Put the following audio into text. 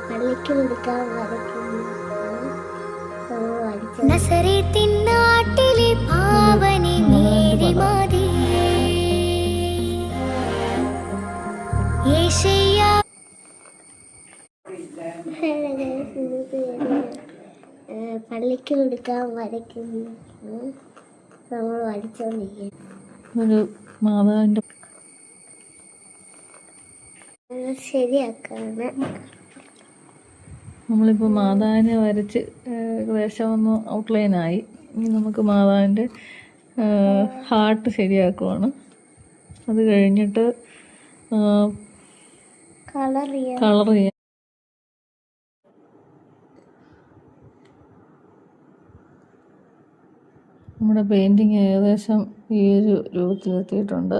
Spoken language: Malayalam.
പള്ളിക്ക് കൊടുക്കാൻ വരയ്ക്കുന്നു. നസറേത്തിൻ നാട്ടിലെ പാവനി മേരി മാതേ യേശയ്യ പള്ളിക്ക് കൊടുക്കാൻ വരയ്ക്കുന്നു. നമ്മൾ വരച്ചോണ്ടിരിക്കുന്നു. ഒരു മാതാവിൻ്റെ ശരിയാക്കാണ്. നമ്മളിപ്പോൾ മാതാവിനെ വരച്ച് ഏകദേശം ഒന്ന് ഔട്ട്ലൈനായി. ഇനി നമുക്ക് മാതാവിൻ്റെ ഹാർട്ട് ശരിയാക്കുവാണ്. അത് കഴിഞ്ഞിട്ട് കളർ ചെയ്യാം. നമ്മുടെ പെയിൻറ്റിങ് ഏകദേശം ഈ ഒരു രൂപത്തിലെത്തിയിട്ടുണ്ട്.